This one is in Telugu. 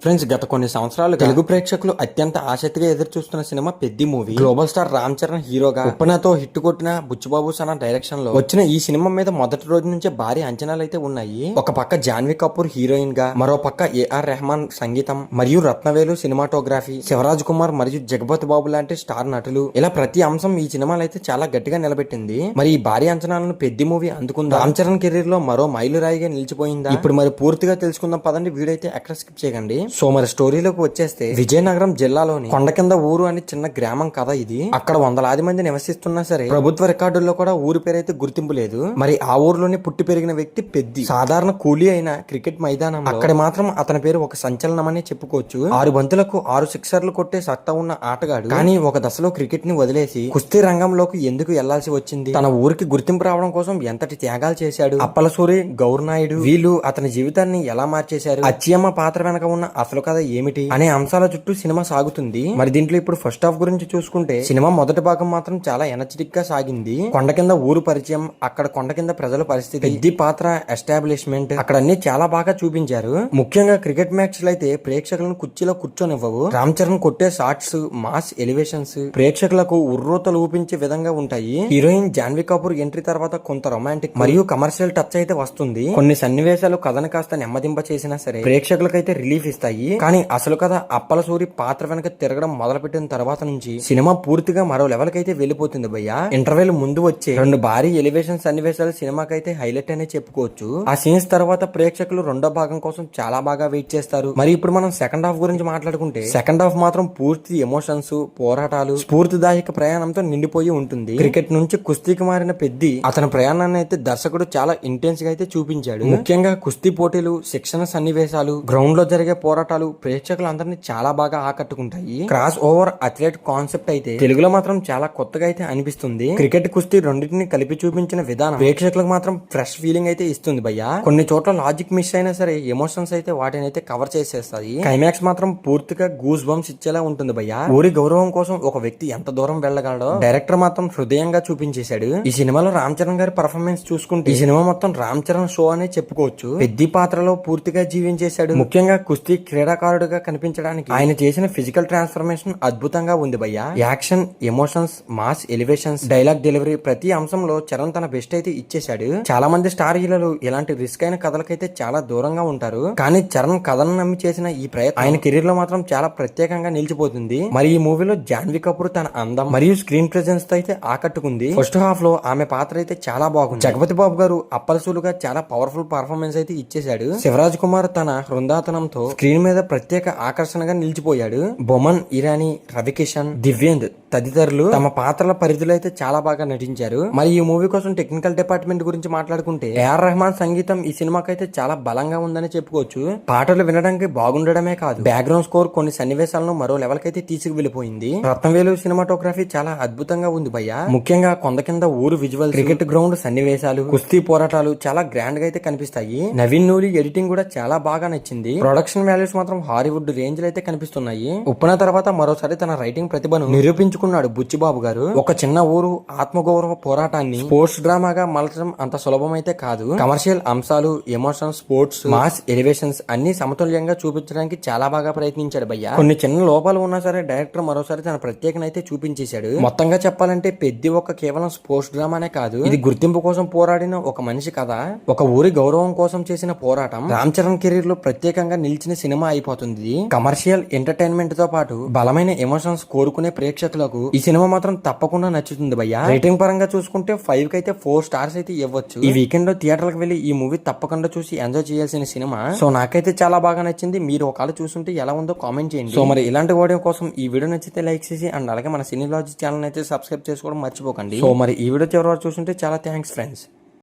ఫ్రెండ్స్, గత కొన్ని సంవత్సరాలు తెలుగు ప్రేక్షకులు అత్యంత ఆసక్తిగా ఎదురు చూస్తున్న cinema Peddi movie. Global star Ram Charan హీరోగా, ఉప్పనతో హిట్ కొట్టిన బుచ్చిబాబు సనా డైరెక్షన్ లో వచ్చిన ఈ సినిమా మీద మొదటి రోజు నుంచే భారీ అంచనాలు అయితే ఉన్నాయి. ఒక పక్క జాన్వీ కపూర్ హీరోయిన్ గా, మరో పక్క ఏఆర్ రెహమాన్ సంగీతం మరియు రత్నవేలు సినిమాటోగ్రఫీ, శివరాజ్ కుమార్ మరియు జగపతి బాబు లాంటి స్టార్ నటులు, ఇలా ప్రతి అంశం ఈ సినిమాలో అయితే చాలా గట్టిగా నిలబెట్టింది. మరి ఈ భారీ అంచనాలను పెద్ది మూవీ అందుకుందా? రామ్ చరణ్ కెరీర్ లో మరో మైలురాయిగా నిలిచిపోయిందా? ఇప్పుడు మరి పూర్తిగా తెలుసుకుందాం పదండి. వీడియో అయితే ఎక్కడ స్కిప్ చేయకండి. సో మరి స్టోరీలోకి వచ్చేస్తే, విజయనగరం జిల్లాలోని కొండ కింద ఊరు అని చిన్న గ్రామం కథ ఇది. అక్కడ వందలాది మంది నివసిస్తున్నా సరే ప్రభుత్వ రికార్డుల్లో కూడా ఊరి పేరైతే గుర్తింపు లేదు. మరి ఆ ఊర్లోనే పుట్టి పెరిగిన వ్యక్తి పెద్ది. సాధారణ కూలీ అయిన క్రికెట్ మైదానం అక్కడ మాత్రం అతని పేరు ఒక సంచలనమనే చెప్పుకోవచ్చు. 6 బంతులకు 6 సిక్సర్లు కొట్టే సత్తా ఉన్న ఆటగాడు. కానీ ఒక దశలో క్రికెట్ ని వదిలేసి కుస్తీ రంగంలోకి ఎందుకు వెళ్లాల్సి వచ్చింది? తన ఊరికి గుర్తింపు రావడం కోసం ఎంతటి త్యాగాలు చేశాడు? అప్పలసూరి, గౌర్నాయుడు వీళ్ళు అతని జీవితాన్ని ఎలా మార్చేశారు? అచ్చియమ్మ పాత్ర వెనక ఉన్న అసలు కథ ఏమిటి అనే అంశాల చుట్టూ సినిమా సాగుతుంది. మరి దీంట్లో ఇప్పుడు ఫస్ట్ హాఫ్ గురించి చూసుకుంటే, సినిమా మొదటి భాగం మాత్రం చాలా ఎనర్జెటిక్ గా సాగింది. కొండ కింద ఊరు పరిచయం, అక్కడ కొండ కింద ప్రజల పరిస్థితి, పెద్ది పాత్ర ఎస్టాబ్లిష్మెంట్, అక్కడ అన్ని చాలా బాగా చూపించారు. ముఖ్యంగా క్రికెట్ మ్యాచ్లు అయితే ప్రేక్షకులను కుర్చీలో కూర్చొనివ్వవు. రామ్ చరణ్ కొట్టే షాట్స్, మాస్ ఎలివేషన్స్ ప్రేక్షకులకు ఉర్రూతలు ఊపించే విధంగా ఉంటాయి. హీరోయిన్ జాన్వీ కపూర్ ఎంట్రీ తర్వాత కొంత రొమాంటిక్ మరియు కమర్షియల్ టచ్ అయితే వస్తుంది. కొన్ని సన్నివేశాలు కథను కాస్త నెమ్మదింప చేసినా సరే ప్రేక్షకులకైతే రిలీఫ్ ఇస్తాయి. కానీ అసలు కథ అప్పలసూరి పాత్ర వెనక తిరగడం మొదలుపెట్టిన తర్వాత నుంచి సినిమా పూర్తిగా మరో లెవెల్ కైతే వెళ్ళిపోతుంది భయ్యా. ఇంటర్వెల్ ముందు వచ్చే 2 భారీ ఎలివేషన్ సన్నివేశాలు సినిమాకైతే హైలైట్ అనే చెప్పుకోవచ్చు. ఆ సీన్స్ తర్వాత ప్రేక్షకులు రెండో భాగం కోసం చాలా బాగా వెయిట్ చేస్తారు. మరి ఇప్పుడు మనం సెకండ్ హాఫ్ గురించి మాట్లాడుకుంటే, సెకండ్ హాఫ్ మాత్రం పూర్తి ఎమోషన్స్, పోరాటాలు, స్ఫూర్తిదాయక ప్రయాణంతో నిండిపోయి ఉంటుంది. క్రికెట్ నుంచి కుస్తీకి మారిన పెద్ది అతని ప్రయాణాన్ని అయితే దర్శకుడు చాలా ఇంటెన్స్ గా అయితే చూపించాడు. ముఖ్యంగా కుస్తీ పోటీలు, శిక్షణ సన్నివేశాలు, గ్రౌండ్ లో జరిగే పోరాటాలు ప్రేక్షకులందరినీ చాలా బాగా ఆకట్టుకుంటాయి. క్రాస్ ఓవర్ అథ్లెట్ కాన్సెప్ట్ అయితే తెలుగులో మాత్రం చాలా కొత్తగా అయితే అనిపిస్తుంది. క్రికెట్, కుస్తీ రెండింటిని కలిపి చూపించిన విధానం ప్రేక్షకులకు మాత్రం ఫ్రెష్ ఫీలింగ్ అయితే ఇస్తుంది భయ్యా. కొన్ని చోట్ల లాజిక్ మిస్ అయినా సరే ఎమోషన్స్ అయితే వాటిని అయితే కవర్ చేసేస్తాయి. క్లైమాక్స్ మాత్రం పూర్తిగా గూస్ బంప్స్ ఇచ్చేలా ఉంటుంది భయ్యా. ఊరి గౌరవం కోసం ఒక వ్యక్తి ఎంత దూరం వెళ్ళగలడో డైరెక్టర్ మాత్రం హృదయంగా చూపించేశాడు. ఈ సినిమాలో రామ్ చరణ్ గారి పర్ఫార్మెన్స్ చూసుకుంటే, ఈ సినిమా మొత్తం రామ్ చరణ్ షో అనే చెప్పుకోవచ్చు. పెద్ది పాత్రలో పూర్తిగా జీవించేశాడు. ముఖ్యంగా కుస్తీ క్రీడాకారుడుగా కనిపించడానికి ఆయన చేసిన ఫిజికల్ ట్రాన్స్ఫర్మేషన్ అద్భుతంగా ఉంది భయ్యా. Action, emotions, mass elevations, dialogue delivery ప్రతి అంశంలో చరణ్ తన బెస్ట్ అయితే ఇచ్చేశాడు. చాలా మంది స్టార్ హీరోలు ఇలాంటి రిస్క్ అయిన కథలకైతే చాలా దూరంగా ఉంటారు. కానీ చరణ్ కథను నమ్మి చేసిన ఈ ప్రయత్నం ఆయన కెరీర్ లో మాత్రం చాలా ప్రత్యేకంగా నిలిచిపోతుంది. మరి ఈ మూవీలో జాన్వీ కపూర్ తన అందం మరియు స్క్రీన్ ప్రెజెన్స్ తో అయితే ఆకట్టుకుంది. ఫస్ట్ హాఫ్ లో ఆమె పాత్ర అయితే చాలా బాగుంది. జగపతి బాబు గారు అప్పలసూలుగా చాలా పవర్ఫుల్ పర్ఫార్మెన్స్ అయితే ఇచ్చేశాడు. శివరాజ్ కుమార్ తన హృందాతనంతో స్క్రీన్ మీద ప్రత్యేక ఆకర్షణగా నిలిచిపోయాడు. బొమన్ ఇరానీ, రవికిషన్, దివ్యేంద్ తదితరులు తమ పాత్రల పరిధిలో అయితే చాలా బాగా నటించారు. మరి ఈ మూవీ కోసం టెక్నికల్ డిపార్ట్మెంట్ గురించి మాట్లాడుకుంటే, ఏఆర్ రెహమాన్ సంగీతం ఈ సినిమాకి అయితే చాలా బలంగా ఉందని చెప్పుకోవచ్చు. పాటలు వినడానికి బాగుండడమే కాదు, బ్యాక్గ్రౌండ్ స్కోర్ కొన్ని సన్నివేశాలను మరో లెవెల్ కైతే తీసుకు వెళ్ళిపోయింది. రత్నవేలు సినిమాటోగ్రఫీ చాలా అద్భుతంగా ఉంది భయ్యా. ముఖ్యంగా కొండ కింద ఊరు విజువల్, క్రికెట్ గ్రౌండ్ సన్నివేశాలు, కుస్తీ పోరాటాలు చాలా గ్రాండ్ గా అయితే కనిపిస్తాయి. నవీన్ నూరి ఎడిటింగ్ కూడా చాలా బాగా నచ్చింది. ప్రొడక్షన్ వాల్యూస్ మాత్రం హాలీవుడ్ రేంజ్ లో అయితే కనిపిస్తున్నాయి. ఉప్పన తర్వాత మరోసారి తన రైటింగ్ ప్రతిభను నిరూపించుకున్నాడు బుచ్చిబాబు గారు. ఒక చిన్న ఊరు ఆత్మగౌరవ పోరాటాన్ని స్పోర్ట్స్ డ్రామాగా మలచడం అంత సులభమైతే కాదు. కమర్షియల్ అంశాలు, ఎమోషన్స్, స్పోర్ట్స్, మాస్ ఎలివేషన్స్ అన్ని సమతుల్యంగా చూపించడానికి చాలా బాగా ప్రయత్నించాడు భయ్యా. కొన్ని చిన్న లోపాలు ఉన్నా సరే డైరెక్టర్ మరోసారి తన ప్రత్యేకత అయితే చూపించేశాడు. మొత్తంగా చెప్పాలంటే పెద్ది ఒక కేవలం స్పోర్ట్స్ డ్రామానే కాదు, ఇది గుర్తింపు కోసం పోరాడిన ఒక మనిషి కథ, ఒక ఊరి గౌరవం కోసం చేసిన పోరాటం. రామ్ చరణ్ కెరీర్ లో ప్రత్యేకంగా నిలిచిన సినిమా అయిపోతుంది. కమర్షియల్ ఎంటర్టైన్మెంట్ తో పాటు బలమైన ఎమోషన్స్ కోరుకునే ప్రేక్షకులకు ఈ సినిమా మాత్రం తప్పకుండా నచ్చుతుంది భయ్యా. రేటింగ్ పరంగా చూసుకుంటే 5 కి అయితే 4 స్టార్స్ అయితే ఇవ్వచ్చు. ఈ వీకెండ్ లో థియేటర్లకు వెళ్లి ఈ మూవీ తప్పకుండా చూసి ఎంజాయ్ చేయాల్సిన సినిమా. సో నాకైతే చాలా బాగా నచ్చింది. మీరు ఒకవేళ చూస్తుంటే ఎలా ఉందో కామెంట్ చేయండి. సో మరి ఇలాంటి వీడియో కోసం ఈ వీడియో నచ్చితే లైక్ చేసి అండ్ అలాగే మన సినీ లాజిక్ ఛానల్ అయితే సబ్స్క్రైబ్ చేసుకోవడం మర్చిపోకండి. సో మరి ఈ వీడియో చివరి వరకు చూస్తుంటే చాలా థ్యాంక్స్ ఫ్రెండ్స్.